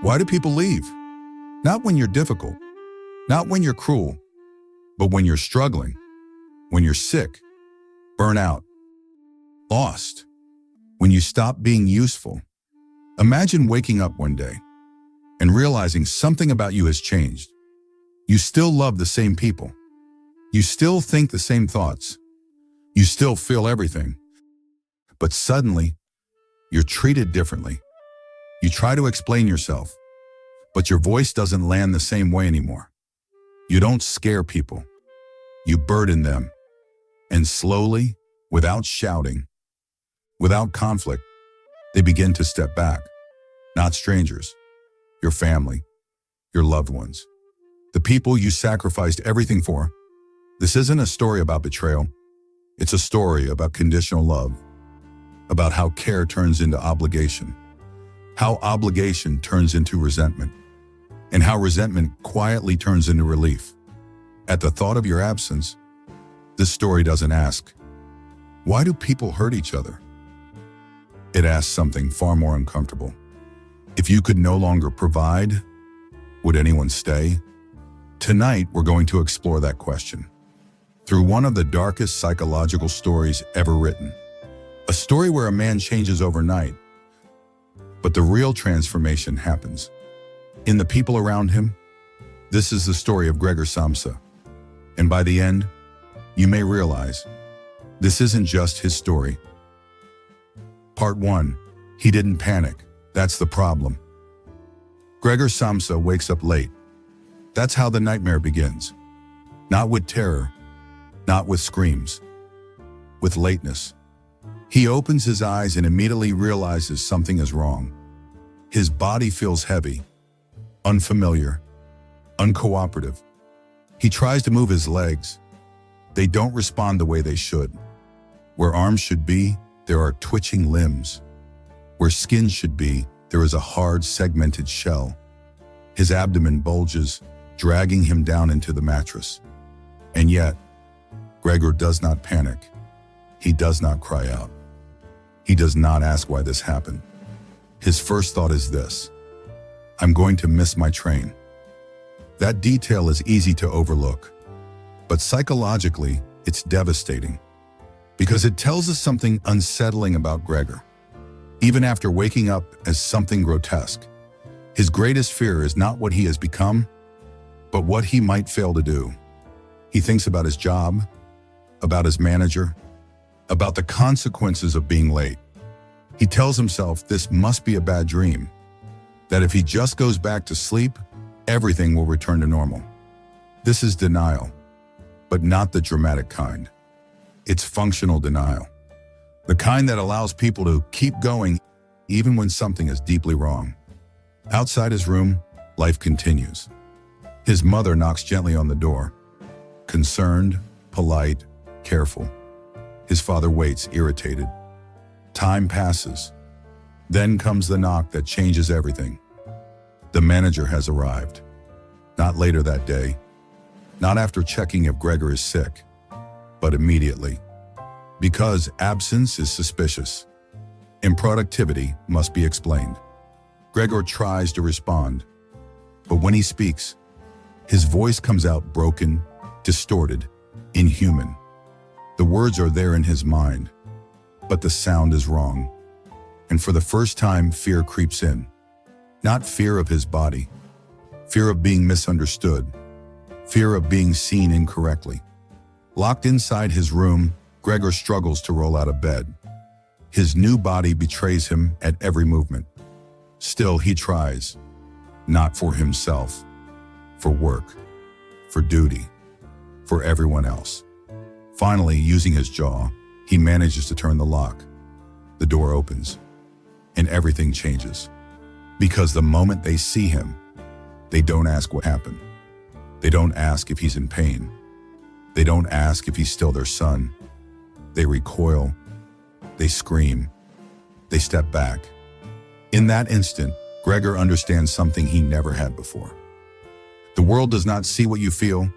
Why do people leave? Not when you're difficult, not when you're cruel, but when you're struggling, when you're sick, burnt out, lost, when you stop being useful. Imagine waking up one day and realizing something about you has changed. You still love the same people. You still think the same thoughts. You still feel everything. But suddenly, you're treated differently. You try to explain yourself, but your voice doesn't land the same way anymore. You don't scare people. You burden them. And slowly, without shouting, without conflict, they begin to step back. Not strangers, your family, your loved ones, the people you sacrificed everything for. This isn't a story about betrayal. It's a story about conditional love, about how care turns into obligation, how obligation turns into resentment, and how resentment quietly turns into relief. At the thought of your absence, this story doesn't ask, why do people hurt each other? It asks something far more uncomfortable. If you could no longer provide, would anyone stay? Tonight, we're going to explore that question through one of the darkest psychological stories ever written. A story where a man changes overnight, but the real transformation happens in the people around him. This is the story of Gregor Samsa. And by the end, you may realize this isn't just his story. Part 1. He didn't panic. That's the problem. Gregor Samsa wakes up late. That's how the nightmare begins. Not with terror, not with screams, with lateness. He opens his eyes and immediately realizes something is wrong. His body feels heavy, unfamiliar, uncooperative. He tries to move his legs. They don't respond the way they should. Where arms should be, there are twitching limbs. Where skin should be, there is a hard, segmented shell. His abdomen bulges, dragging him down into the mattress. And yet, Gregor does not panic. He does not cry out. He does not ask why this happened. His first thought is this: I'm going to miss my train. That detail is easy to overlook, but psychologically, it's devastating because it tells us something unsettling about Gregor. Even after waking up as something grotesque, his greatest fear is not what he has become, but what he might fail to do. He thinks about his job, about his manager, about the consequences of being late. He tells himself this must be a bad dream, that if he just goes back to sleep, everything will return to normal. This is denial, but not the dramatic kind. It's functional denial, the kind that allows people to keep going even when something is deeply wrong. Outside his room, life continues. His mother knocks gently on the door, concerned, polite, careful. His father waits, irritated. Time passes. Then comes the knock that changes everything. The manager has arrived. Not later that day, not after checking if Gregor is sick, but immediately. Because absence is suspicious. Improductivity must be explained. Gregor tries to respond, but when he speaks, his voice comes out broken, distorted, inhuman. The words are there in his mind, but the sound is wrong. And for the first time, fear creeps in. Not fear of his body, fear of being misunderstood, fear of being seen incorrectly. Locked inside his room, Gregor struggles to roll out of bed. His new body betrays him at every movement. Still, he tries, not for himself, for work, for duty, for everyone else. Finally, using his jaw, he manages to turn the lock. The door opens, and everything changes. Because the moment they see him, they don't ask what happened. They don't ask if he's in pain. They don't ask if he's still their son. They recoil. They scream. They step back. In that instant, Gregor understands something he never had before. The world does not see what you feel.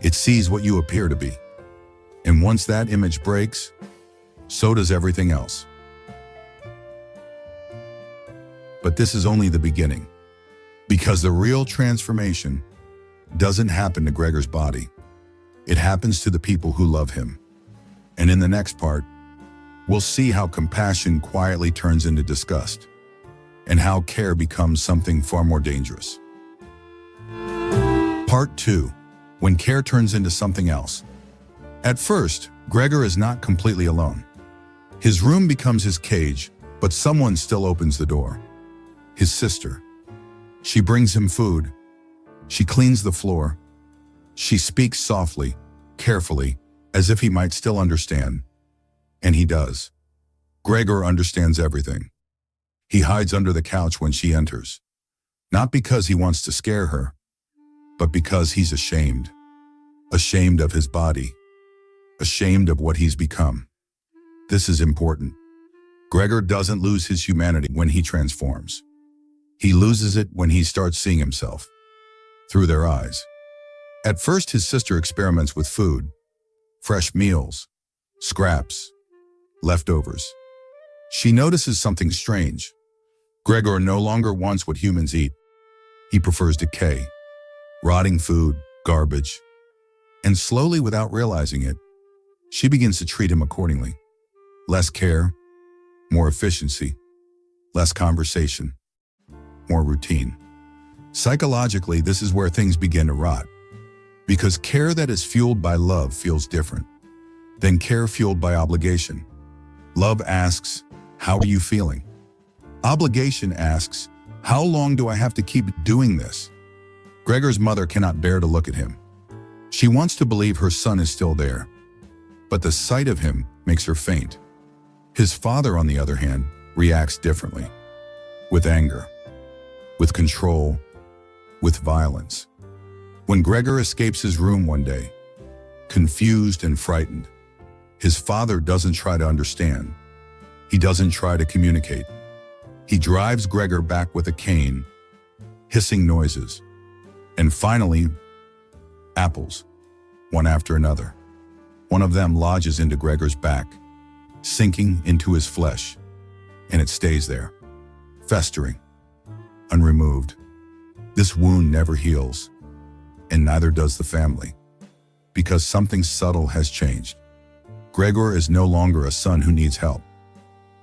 It sees what you appear to be. And once that image breaks, so does everything else. But this is only the beginning. Because the real transformation doesn't happen to Gregor's body. It happens to the people who love him. And in the next part, we'll see how compassion quietly turns into disgust, and how care becomes something far more dangerous. Part 2. When care turns into something else. At first, Gregor is not completely alone. His room becomes his cage, but someone still opens the door. His sister. She brings him food. She cleans the floor. She speaks softly, carefully, as if he might still understand. And he does. Gregor understands everything. He hides under the couch when she enters. Not because he wants to scare her, but because he's ashamed. Ashamed of his body. Ashamed of what he's become. This is important. Gregor doesn't lose his humanity when he transforms. He loses it when he starts seeing himself through their eyes. At first, his sister experiments with food, fresh meals, scraps, leftovers. She notices something strange. Gregor no longer wants what humans eat. He prefers decay, rotting food, garbage. And slowly, without realizing it, she begins to treat him accordingly. Less care, more efficiency, less conversation, more routine. Psychologically, this is where things begin to rot. Because care that is fueled by love feels different than care fueled by obligation. Love asks, "How are you feeling?" Obligation asks, "How long do I have to keep doing this?" Gregor's mother cannot bear to look at him. She wants to believe her son is still there, but the sight of him makes her faint. His father, on the other hand, reacts differently. With anger, with control, with violence. When Gregor escapes his room one day, confused and frightened, his father doesn't try to understand. He doesn't try to communicate. He drives Gregor back with a cane, hissing noises, and finally, apples, one after another. One of them lodges into Gregor's back, sinking into his flesh, and it stays there, festering, unremoved. This wound never heals, and neither does the family, because something subtle has changed. Gregor is no longer a son who needs help.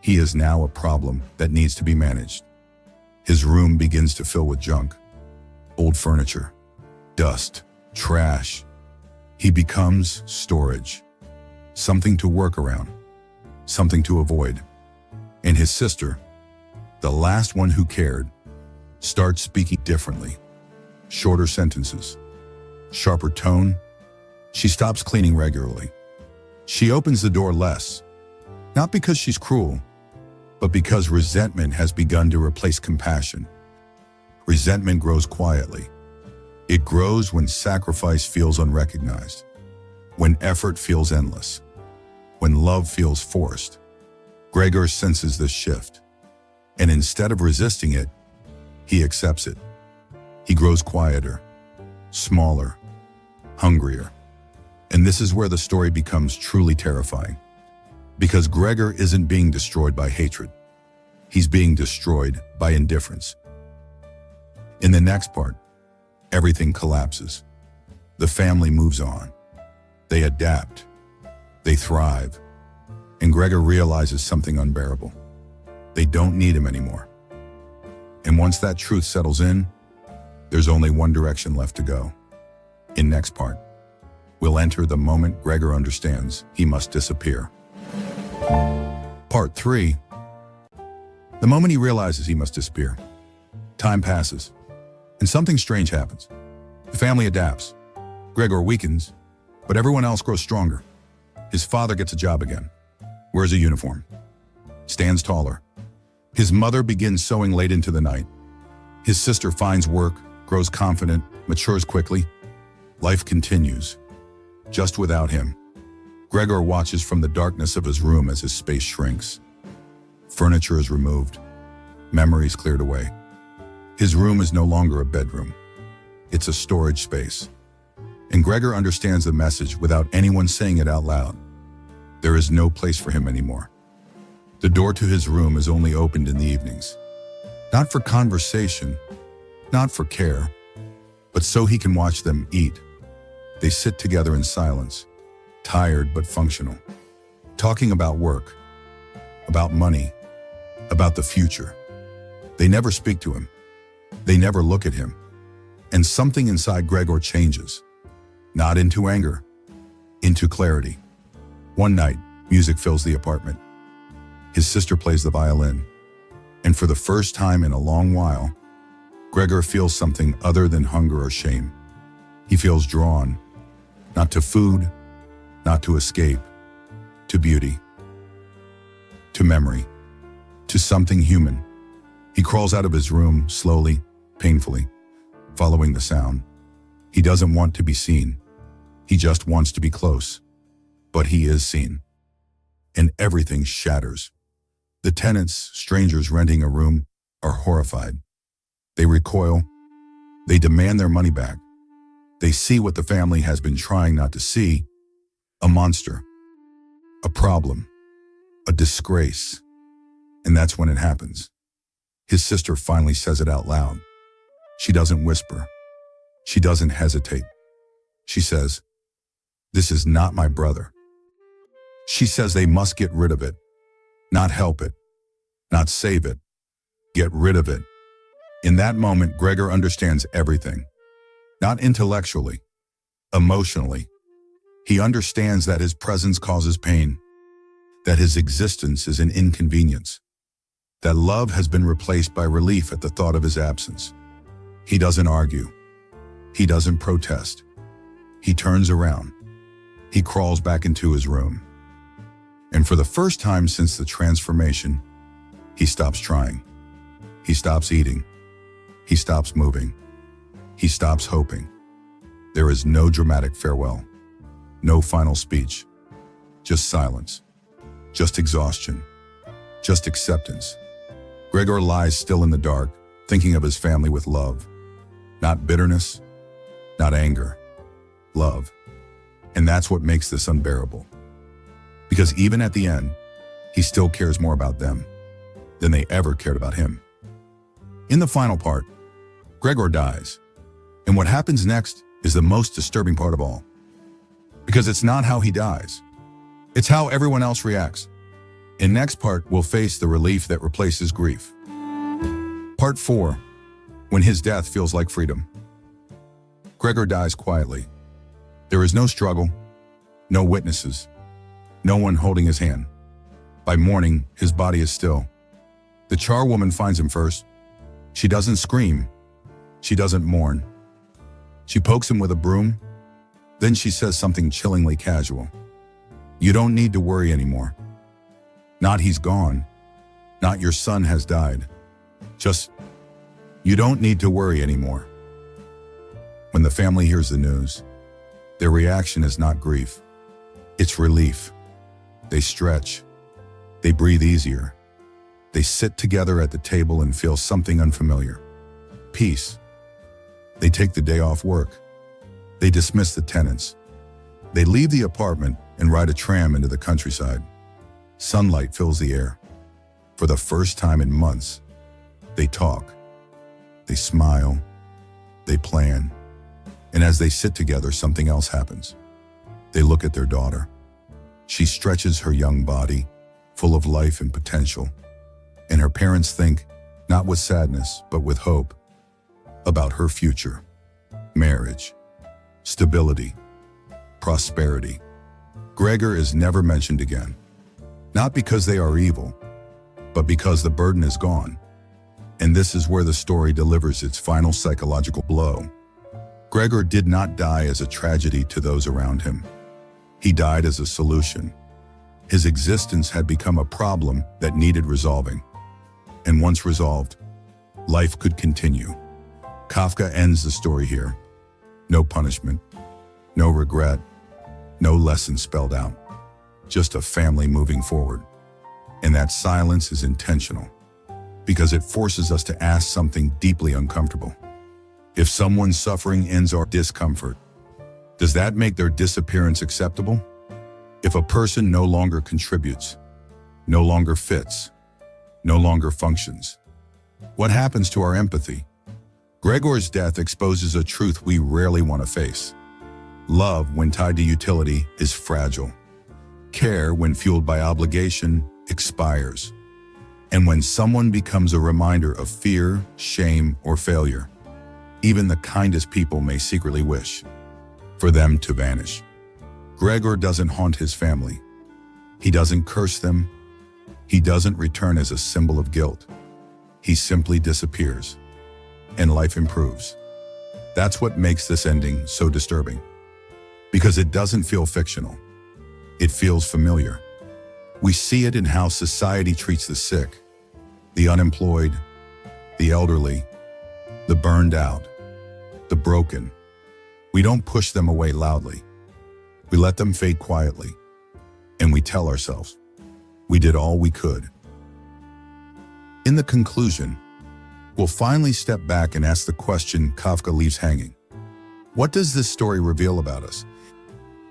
He is now a problem that needs to be managed. His room begins to fill with junk, old furniture, dust, trash. He becomes storage, something to work around, something to avoid. And his sister, the last one who cared, starts speaking differently. Shorter sentences, sharper tone. She stops cleaning regularly. She opens the door less, not because she's cruel, but because resentment has begun to replace compassion. Resentment grows quietly. It grows when sacrifice feels unrecognized, when effort feels endless, when love feels forced. Gregor senses this shift, and instead of resisting it, he accepts it. He grows quieter, smaller, hungrier. And this is where the story becomes truly terrifying. Because Gregor isn't being destroyed by hatred. He's being destroyed by indifference. In the next part, everything collapses. The family moves on. They adapt. They thrive. And Gregor realizes something unbearable. They don't need him anymore. And once that truth settles in, there's only one direction left to go. In next part, we'll enter the moment Gregor understands he must disappear. Part 3. The moment he realizes he must disappear. Time passes, and something strange happens. The family adapts. Gregor weakens, but everyone else grows stronger. His father gets a job again, wears a uniform, stands taller. His mother begins sewing late into the night. His sister finds work, grows confident, matures quickly. Life continues, just without him. Gregor watches from the darkness of his room as his space shrinks. Furniture is removed, memories cleared away. His room is no longer a bedroom. It's a storage space. And Gregor understands the message without anyone saying it out loud. There is no place for him anymore. The door to his room is only opened in the evenings. Not for conversation, not for care, but so he can watch them eat. They sit together in silence, tired but functional, talking about work, about money, about the future. They never speak to him. They never look at him. And something inside Gregor changes, not into anger, into clarity. One night, music fills the apartment. His sister plays the violin, and for the first time in a long while, Gregor feels something other than hunger or shame. He feels drawn, not to food, not to escape, to beauty, to memory, to something human. He crawls out of his room slowly, painfully, following the sound. He doesn't want to be seen. He just wants to be close. But he is seen. And everything shatters. The tenants, strangers renting a room, are horrified. They recoil. They demand their money back. They see what the family has been trying not to see: a monster, a problem, a disgrace. And that's when it happens. His sister finally says it out loud. She doesn't whisper. She doesn't hesitate. She says, "This is not my brother." She says they must get rid of it, not help it, not save it. Get rid of it. In that moment, Gregor understands everything. Not intellectually, emotionally. He understands that his presence causes pain, that his existence is an inconvenience, that love has been replaced by relief at the thought of his absence. He doesn't argue. He doesn't protest. He turns around. He crawls back into his room. And for the first time since the transformation, he stops trying. He stops eating. He stops moving. He stops hoping. There is no dramatic farewell, no final speech, just silence, just exhaustion, just acceptance. Gregor lies still in the dark, thinking of his family with love. Not bitterness, not anger, love. And that's what makes this unbearable. Because even at the end, he still cares more about them than they ever cared about him. In the final part, Gregor dies. And what happens next is the most disturbing part of all. Because it's not how he dies. It's how everyone else reacts. In next part, we'll face the relief that replaces grief. Part 4, when his death feels like freedom. Gregor dies quietly. There is no struggle, no witnesses, no one holding his hand. By morning, his body is still. The charwoman finds him first. She doesn't scream. She doesn't mourn. She pokes him with a broom. Then she says something chillingly casual. "You don't need to worry anymore. Not he's gone. Not your son has died. Just, you don't need to worry anymore." When the family hears the news, their reaction is not grief. It's relief. They stretch. They breathe easier. They sit together at the table and feel something unfamiliar. Peace. They take the day off work. They dismiss the tenants. They leave the apartment and ride a tram into the countryside. Sunlight fills the air. For the first time in months, they talk. They smile. They plan. And as they sit together, something else happens. They look at their daughter. She stretches her young body, full of life and potential. And her parents think, not with sadness, but with hope, about her future, marriage, stability, prosperity. Gregor is never mentioned again. Not because they are evil, but because the burden is gone. And this is where the story delivers its final psychological blow. Gregor did not die as a tragedy to those around him. He died as a solution. His existence had become a problem that needed resolving. And once resolved, life could continue. Kafka ends the story here. No punishment, no regret, no lesson spelled out. Just a family moving forward. And that silence is intentional, because it forces us to ask something deeply uncomfortable. If someone's suffering ends our discomfort, does that make their disappearance acceptable? If a person no longer contributes, no longer fits, no longer functions, what happens to our empathy? Gregor's death exposes a truth we rarely want to face. Love, when tied to utility, is fragile. Care, when fueled by obligation, expires. And when someone becomes a reminder of fear, shame, or failure, even the kindest people may secretly wish for them to vanish. Gregor doesn't haunt his family. He doesn't curse them. He doesn't return as a symbol of guilt. He simply disappears, and life improves. That's what makes this ending so disturbing, because it doesn't feel fictional. It feels familiar. We see it in how society treats the sick, the unemployed, the elderly, the burned out, the broken. We don't push them away loudly. We let them fade quietly, and we tell ourselves, we did all we could. In the conclusion, we'll finally step back and ask the question Kafka leaves hanging. What does this story reveal about us?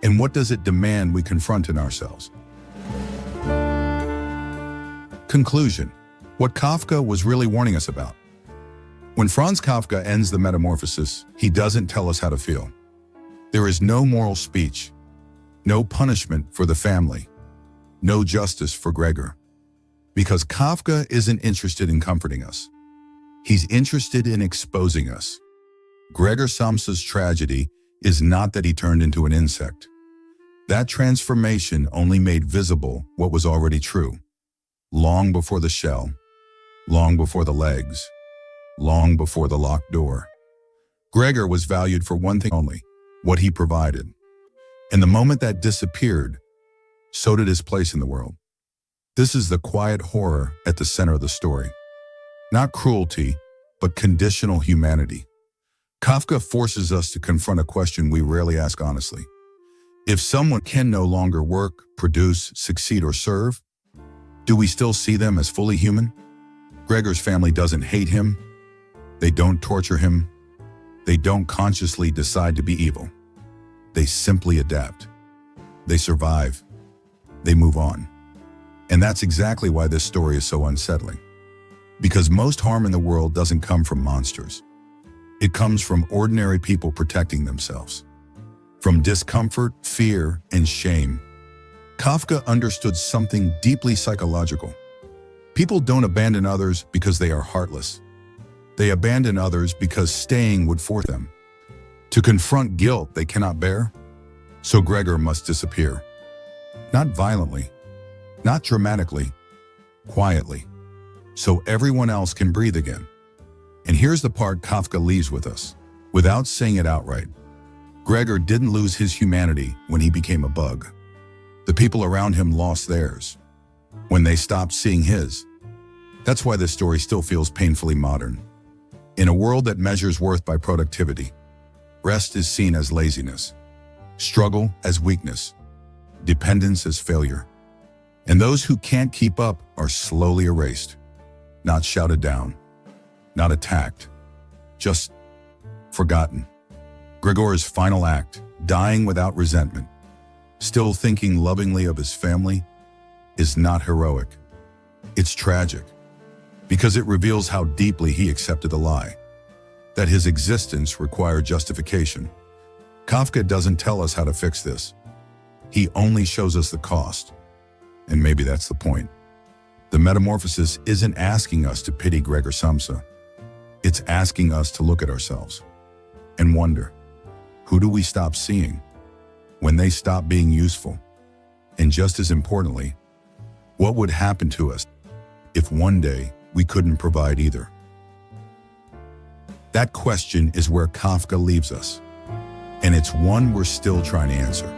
And what does it demand we confront in ourselves? Conclusion: what Kafka was really warning us about. When Franz Kafka ends the Metamorphosis, he doesn't tell us how to feel. There is no moral speech, no punishment for the family, no justice for Gregor. Because Kafka isn't interested in comforting us. He's interested in exposing us. Gregor Samsa's tragedy is not that he turned into an insect. That transformation only made visible what was already true. Long before the shell, long before the legs, long before the locked door. Gregor was valued for one thing only: what he provided. And the moment that disappeared, so did his place in the world. This is the quiet horror at the center of the story. Not cruelty, but conditional humanity. Kafka forces us to confront a question we rarely ask honestly. If someone can no longer work, produce, succeed, or serve, do we still see them as fully human? Gregor's family doesn't hate him. They don't torture him. They don't consciously decide to be evil. They simply adapt. They survive. They move on. And that's exactly why this story is so unsettling. Because most harm in the world doesn't come from monsters. It comes from ordinary people protecting themselves. From discomfort, fear, and shame. Kafka understood something deeply psychological. People don't abandon others because they are heartless. They abandon others because staying would force them to confront guilt they cannot bear. So Gregor must disappear. Not violently, not dramatically, quietly, so everyone else can breathe again. And here's the part Kafka leaves with us, without saying it outright. Gregor didn't lose his humanity when he became a bug. The people around him lost theirs when they stopped seeing his. That's why this story still feels painfully modern. In a world that measures worth by productivity, rest is seen as laziness, struggle as weakness, dependence as failure. And those who can't keep up are slowly erased, not shouted down, not attacked, just forgotten. Gregor's final act, dying without resentment, still thinking lovingly of his family, is not heroic. It's tragic, because it reveals how deeply he accepted the lie, that his existence required justification. Kafka doesn't tell us how to fix this. He only shows us the cost. And maybe that's the point. The Metamorphosis isn't asking us to pity Gregor Samsa. It's asking us to look at ourselves and wonder, who do we stop seeing when they stop being useful? And just as importantly, what would happen to us if one day we couldn't provide either? That question is where Kafka leaves us, and it's one we're still trying to answer.